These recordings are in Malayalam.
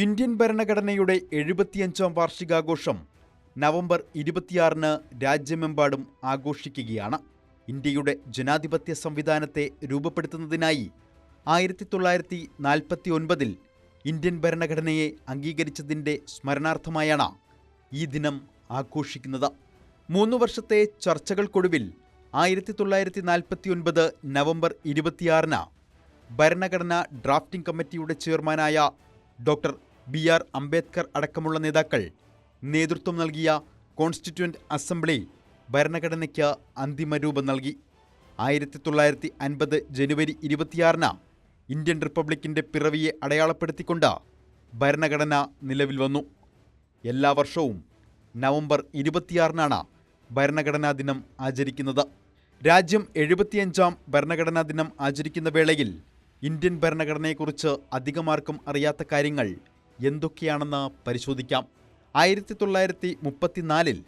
ഇന്ത്യൻ ഭരണഘടനയുടെ 75ാം വാർഷികാഘോഷം നവംബർ 26-ന് രാജ്യമെമ്പാടും ആഘോഷിക്കുകയാണ്. ഇന്ത്യയുടെ ജനാധിപത്യ സംവിധാനത്തെ രൂപപ്പെടുത്തുന്നതിനായി 1949-ൽ ഇന്ത്യൻ ഭരണഘടനയെ അംഗീകരിച്ചതിൻ്റെ സ്മരണാർത്ഥമായാണ് ഈ ദിനം ആഘോഷിക്കുന്നത്. 3 വർഷത്തെ ചർച്ചകൾക്കൊടുവിൽ 1949 നവംബർ 26-ന് ഭരണഘടനാ ഡ്രാഫ്റ്റിംഗ് കമ്മിറ്റിയുടെ ചെയർമാനായ ഡോക്ടർ ബി.ആർ. അംബേദ്കർ അടക്കമുള്ള നേതാക്കൾ നേതൃത്വം നൽകിയ കോൺസ്റ്റിറ്റ്യൂവന്റ് അസംബ്ലി ഭരണഘടനയ്ക്ക് അന്തിമ രൂപം നൽകി. 1950 ജനുവരി 26-ന് ഇന്ത്യൻ റിപ്പബ്ലിക്കിൻ്റെ പിറവിയെ അടയാളപ്പെടുത്തിക്കൊണ്ട് ഭരണഘടന നിലവിൽ വന്നു. എല്ലാ വർഷവും നവംബർ 26-നാണ് ഭരണഘടനാ ദിനം ആചരിക്കുന്നത്. രാജ്യം 75ാം ഭരണഘടനാ ദിനം ആചരിക്കുന്ന വേളയിൽ ഇന്ത്യൻ ഭരണഘടനയെക്കുറിച്ച് അധികമാർക്കും അറിയാത്ത കാര്യങ്ങൾ എന്തൊക്കെയാണെന്ന് പരിശോധിക്കാം. 1934-ൽ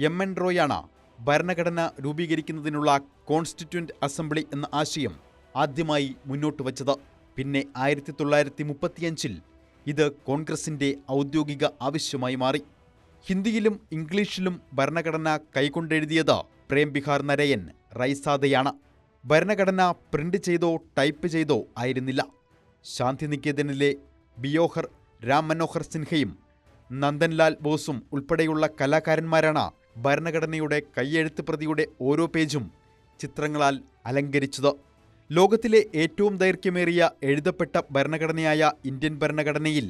എം.എൻ. റോയാണ് ഭരണഘടന രൂപീകരിക്കുന്നതിനുള്ള കോൺസ്റ്റിറ്റ്യൂവന്റ് അസംബ്ലി എന്ന ആശയം ആദ്യമായി മുന്നോട്ട് വച്ചത്. പിന്നെ 1935-ൽ ഇത് കോൺഗ്രസിൻ്റെ ഔദ്യോഗിക ആവശ്യമായി മാറി. ഹിന്ദിയിലും ഇംഗ്ലീഷിലും ഭരണഘടന കൈകൊണ്ടെഴുതിയത് പ്രേം ബിഹാർ നരയൻ റൈസാദയാണ്. ഭരണഘടന പ്രിന്റ് ചെയ്തോ ടൈപ്പ് ചെയ്തോ ആയിരുന്നില്ല. ശാന്തിനികേതനിലെ ബിയോഹർ രാം മനോഹർ സിൻഹയും നന്ദൻലാൽ ബോസും ഉൾപ്പെടെയുള്ള കലാകാരന്മാരാണ് ഭരണഘടനയുടെ കയ്യെഴുത്ത് പ്രതിയുടെ ഓരോ പേജും ചിത്രങ്ങളാൽ അലങ്കരിച്ചത്. ലോകത്തിലെ ഏറ്റവും ദൈർഘ്യമേറിയ എഴുതപ്പെട്ട ഭരണഘടനയായ ഇന്ത്യൻ ഭരണഘടനയിൽ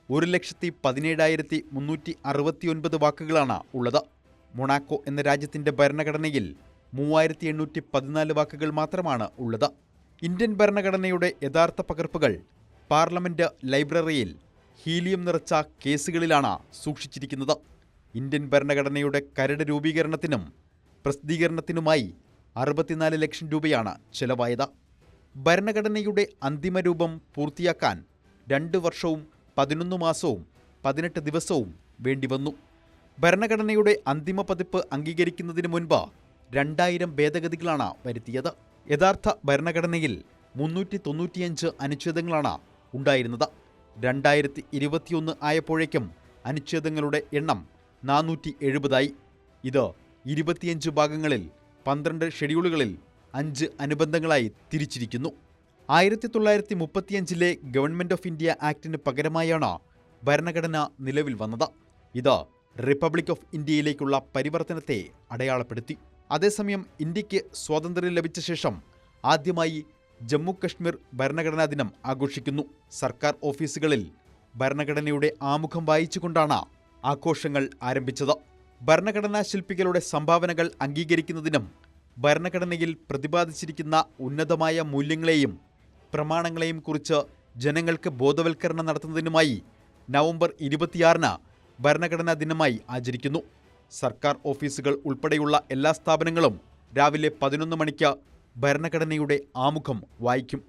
1,17,369 വാക്കുകളാണ് ഉള്ളത്. മൊണാക്കോ എന്ന രാജ്യത്തിൻ്റെ ഭരണഘടനയിൽ 3,814 വാക്കുകൾ മാത്രമാണ് ഉള്ളത്. ഇന്ത്യൻ ഭരണഘടനയുടെ യഥാർത്ഥ പകർപ്പുകൾ പാർലമെന്റ് ലൈബ്രറിയിൽ ഹീലിയം നിറച്ച കേസുകളിലാണ് സൂക്ഷിച്ചിരിക്കുന്നത്. ഇന്ത്യൻ ഭരണഘടനയുടെ കരട് രൂപീകരണത്തിനും പ്രസിദ്ധീകരണത്തിനുമായി 64 ലക്ഷം രൂപയാണ് ചെലവായത്. ഭരണഘടനയുടെ അന്തിമ രൂപം പൂർത്തിയാക്കാൻ 2 വർഷവും 11 മാസവും 18 ദിവസവും വേണ്ടിവന്നു. ഭരണഘടനയുടെ അന്തിമ പതിപ്പ് അംഗീകരിക്കുന്നതിന് മുൻപ് 2000 ഭേദഗതികളാണ് വരുത്തിയത്. യഥാർത്ഥ ഭരണഘടനയിൽ 395 അനുച്ഛേദങ്ങളാണ് ഉണ്ടായിരുന്നത്. 2021 ആയപ്പോഴേക്കും അനുച്ഛേദങ്ങളുടെ എണ്ണം 470ആയി. ഇത് 25 ഭാഗങ്ങളിൽ 12 ഷെഡ്യൂളുകളിൽ 5 അനുബന്ധങ്ങളായി തിരിച്ചിരിക്കുന്നു. 1935-ലെ ഗവൺമെൻറ് ഓഫ് ഇന്ത്യ ആക്ടിന് പകരമായാണ് ഭരണഘടന നിലവിൽ വന്നത്. ഇത് റിപ്പബ്ലിക് ഓഫ് ഇന്ത്യയിലേക്കുള്ള പരിവർത്തനത്തെ അടയാളപ്പെടുത്തി. അതേസമയം ഇന്ത്യക്ക് സ്വാതന്ത്ര്യം ലഭിച്ച ശേഷം ആദ്യമായി ജമ്മു കശ്മീർ ഭരണഘടനാ ദിനം ആഘോഷിക്കുന്നു. സർക്കാർ ഓഫീസുകളിൽ ഭരണഘടനയുടെ ആമുഖം വായിച്ചുകൊണ്ടാണ് ആഘോഷങ്ങൾ ആരംഭിച്ചത്. ഭരണഘടനാ ശില്പികളുടെ സംഭാവനകൾ അംഗീകരിക്കുന്നതിനും ഭരണഘടനയിൽ പ്രതിപാദിച്ചിരിക്കുന്ന ഉന്നതമായ മൂല്യങ്ങളെയും പ്രമാണങ്ങളെയും കുറിച്ച് ജനങ്ങൾക്ക് ബോധവൽക്കരണം നടത്തുന്നതിനുമായി നവംബർ 26-ന് ഭരണഘടനാ ദിനമായി ആചരിക്കുന്നു. സർക്കാർ ഓഫീസുകൾ ഉൾപ്പെടെയുള്ള എല്ലാ സ്ഥാപനങ്ങളും രാവിലെ 11 മണിക്ക് ഭരണഘടനയുടെ ആമുഖം വായിക്കും.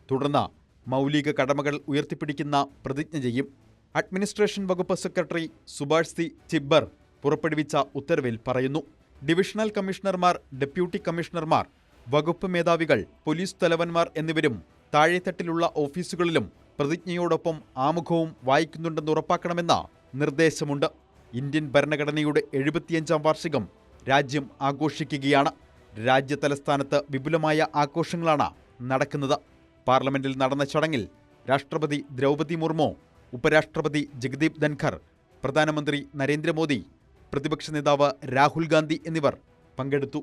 തുടർന്ന് മൗലിക കടമകൾ ഉയർത്തിപ്പിടിക്കുന്ന പ്രതിജ്ഞ ചെയ്യും. അഡ്മിനിസ്ട്രേഷൻ വകുപ്പ് സെക്രട്ടറി സുഭാഷ് സി ചിബ്ബർ പുറപ്പെടുവിച്ച ഉത്തരവിൽ പറയുന്നു. ഡിവിഷണൽ കമ്മീഷണർമാർ, ഡെപ്യൂട്ടി കമ്മീഷണർമാർ, വകുപ്പ് മേധാവികൾ, പോലീസ് തലവന്മാർ എന്നിവരും താഴെത്തട്ടിലുള്ള ഓഫീസുകളിലും പ്രതിജ്ഞയോടൊപ്പം ആമുഖവും വായിക്കുന്നുണ്ടെന്ന് ഉറപ്പാക്കണമെന്ന നിർദ്ദേശമുണ്ട്. ഇന്ത്യൻ ഭരണഘടനയുടെ 75ാം വാർഷികം രാജ്യം ആഘോഷിക്കുകയാണ്. രാജ്യതലസ്ഥാനത്ത് വിപുലമായ ആഘോഷങ്ങളാണ് നടക്കുന്നത്. പാർലമെന്റിൽ നടന്ന ചടങ്ങിൽ രാഷ്ട്രപതി ദ്രൗപദി മുർമു, ഉപരാഷ്ട്രപതി ജഗദീപ് ധൻഖർ, പ്രധാനമന്ത്രി നരേന്ദ്രമോദി, പ്രതിപക്ഷ നേതാവ് രാഹുൽ ഗാന്ധി എന്നിവർ പങ്കെടുത്തു.